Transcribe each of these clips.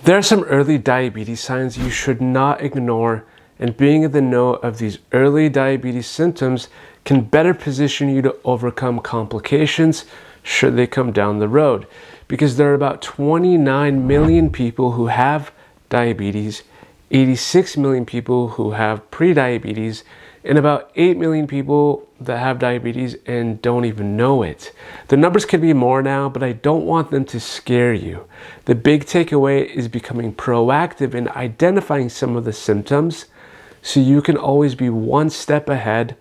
There are some early diabetes signs you should not ignore, and being in the know of these early diabetes symptoms can better position you to overcome complications should they come down the road, because there are about 29 million people who have diabetes, 86 million people who have prediabetes, and about 8 million people that have diabetes and don't even know it. The numbers could be more now, but I don't want them to scare you. The big takeaway is becoming proactive in identifying some of the symptoms so you can always be one step ahead.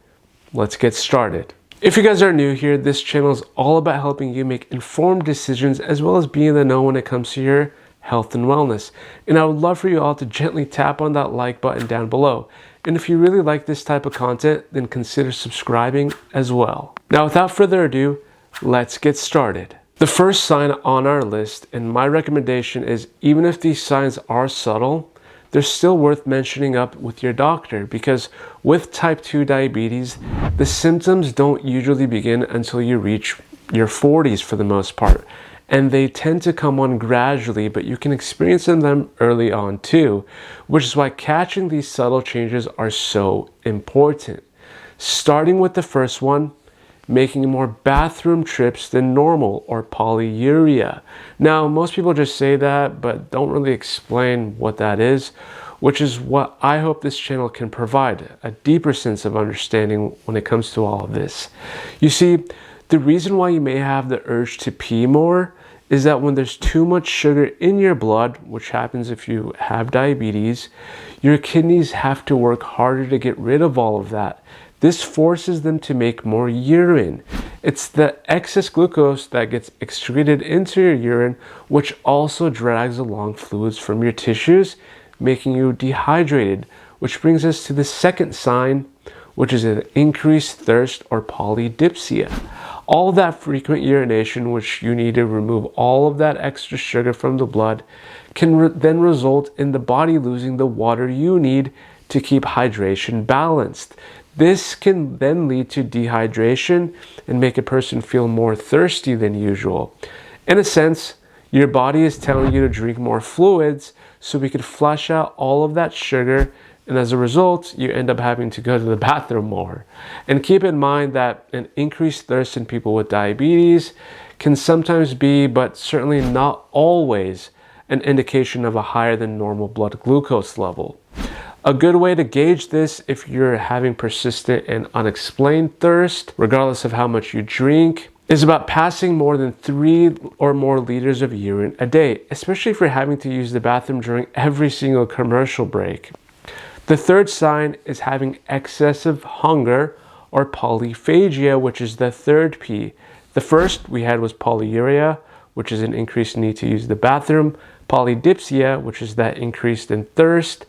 Let's get started. If you guys are new here, this channel is all about helping you make informed decisions as well as being in the know when it comes to your health and wellness. And I would love for you all to gently tap on that like button down below. And if you really like this type of content, then consider subscribing as well. Now, without further ado, let's get started. The first sign on our list, and my recommendation is, even if these signs are subtle, they're still worth mentioning up with your doctor, because with type 2 diabetes, the symptoms don't usually begin until you reach your 40s for the most part. And they tend to come on gradually, but you can experience them early on too, which is why catching these subtle changes are so important. Starting with the first one, making more bathroom trips than normal, or polyuria. Now, most people just say that, but don't really explain what that is, which is what I hope this channel can provide, a deeper sense of understanding when it comes to all of this. You see, the reason why you may have the urge to pee more is that when there's too much sugar in your blood, which happens if you have diabetes, your kidneys have to work harder to get rid of all of that. This forces them to make more urine. It's the excess glucose that gets excreted into your urine, which also drags along fluids from your tissues, making you dehydrated, which brings us to the second sign, which is an increased thirst, or polydipsia. All that frequent urination, which you need to remove all of that extra sugar from the blood, can then result in the body losing the water you need to keep hydration balanced. This can then lead to dehydration and make a person feel more thirsty than usual. In a sense, your body is telling you to drink more fluids so we could flush out all of that sugar, and as a result, you end up having to go to the bathroom more. And keep in mind that an increased thirst in people with diabetes can sometimes be, but certainly not always, an indication of a higher than normal blood glucose level. A good way to gauge this, if you're having persistent and unexplained thirst, regardless of how much you drink, is about passing more than 3 or more liters of urine a day, especially if you're having to use the bathroom during every single commercial break. The third sign is having excessive hunger, or polyphagia, which is the third P. The first we had was polyuria, which is an increased need to use the bathroom, polydipsia, which is that increase in thirst,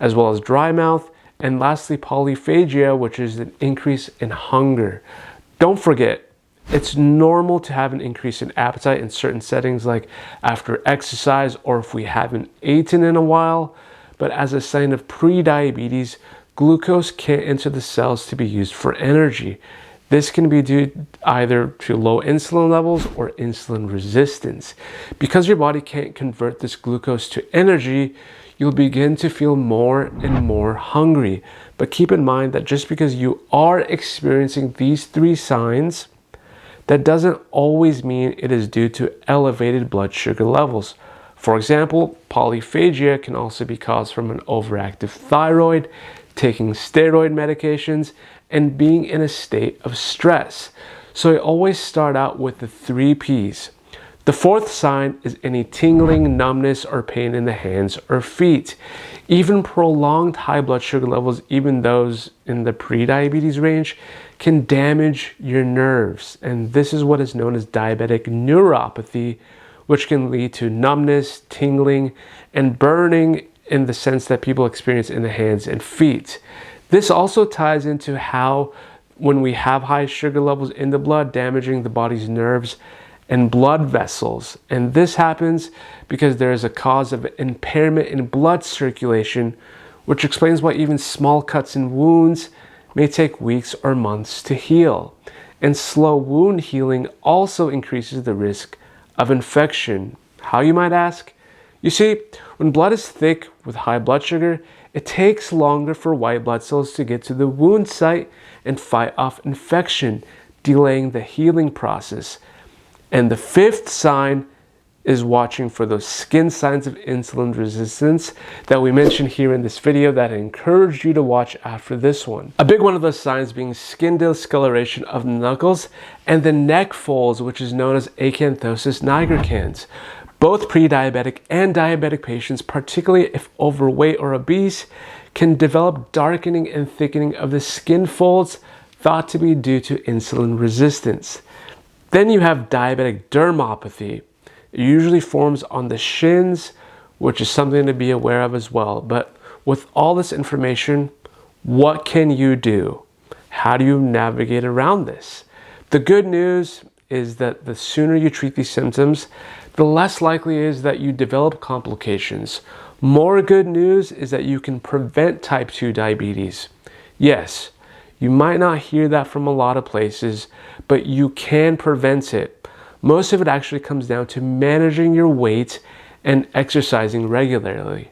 as well as dry mouth, and lastly polyphagia, which is an increase in hunger. Don't forget, it's normal to have an increase in appetite in certain settings, like after exercise or if we haven't eaten in a while. But as a sign of pre-diabetes, glucose can't enter the cells to be used for energy. This can be due either to low insulin levels or insulin resistance. Because your body can't convert this glucose to energy, you'll begin to feel more and more hungry. But keep in mind that just because you are experiencing these 3 signs, that doesn't always mean it is due to elevated blood sugar levels. For example, polyphagia can also be caused from an overactive thyroid, taking steroid medications, and being in a state of stress. So I always start out with the 3 Ps. The fourth sign is any tingling, numbness, or pain in the hands or feet. Even prolonged high blood sugar levels, even those in the pre-diabetes range, can damage your nerves. And this is what is known as diabetic neuropathy, which can lead to numbness, tingling, and burning in the sense that people experience in the hands and feet. This also ties into how, when we have high sugar levels in the blood, damaging the body's nerves and blood vessels. And this happens because there is a cause of impairment in blood circulation, which explains why even small cuts and wounds may take weeks or months to heal. And slow wound healing also increases the risk of infection. How, you might ask? You see, when blood is thick with high blood sugar, it takes longer for white blood cells to get to the wound site and fight off infection, delaying the healing process. And the fifth sign is watching for those skin signs of insulin resistance that we mentioned here in this video that I encouraged you to watch after this one. A big one of those signs being skin discoloration of the knuckles and the neck folds, which is known as acanthosis nigricans. Both pre-diabetic and diabetic patients, particularly if overweight or obese, can develop darkening and thickening of the skin folds, thought to be due to insulin resistance. Then you have diabetic dermopathy. It usually forms on the shins, which is something to be aware of as well. But with all this information, what can you do? How do you navigate around this? The good news is that the sooner you treat these symptoms, the less likely it is that you develop complications. More good news is that you can prevent type 2 diabetes. Yes, you might not hear that from a lot of places, but you can prevent it. Most of it actually comes down to managing your weight and exercising regularly.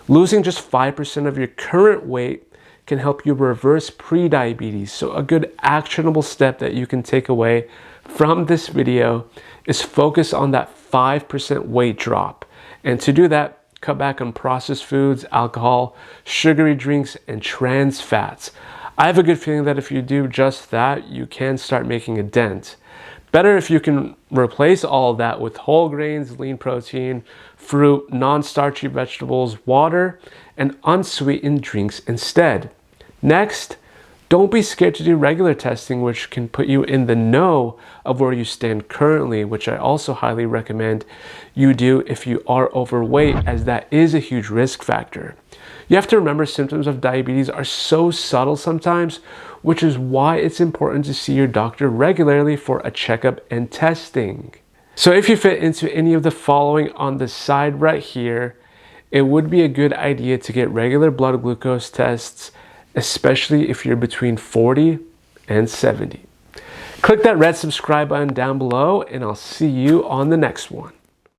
Losing just 5% of your current weight can help you reverse prediabetes. So a good actionable step that you can take away from this video is focus on that 5% weight drop. And to do that, cut back on processed foods, alcohol, sugary drinks, and trans fats. I have a good feeling that if you do just that, you can start making a dent. Better if you can replace all of that with whole grains, lean protein, fruit, non-starchy vegetables, water, and unsweetened drinks instead. Next, don't be scared to do regular testing, which can put you in the know of where you stand currently, which I also highly recommend you do if you are overweight, as that is a huge risk factor. You have to remember symptoms of diabetes are so subtle sometimes, which is why it's important to see your doctor regularly for a checkup and testing. So if you fit into any of the following on the side right here, it would be a good idea to get regular blood glucose tests, especially if you're between 40 and 70. Click that red subscribe button down below, and I'll see you on the next one.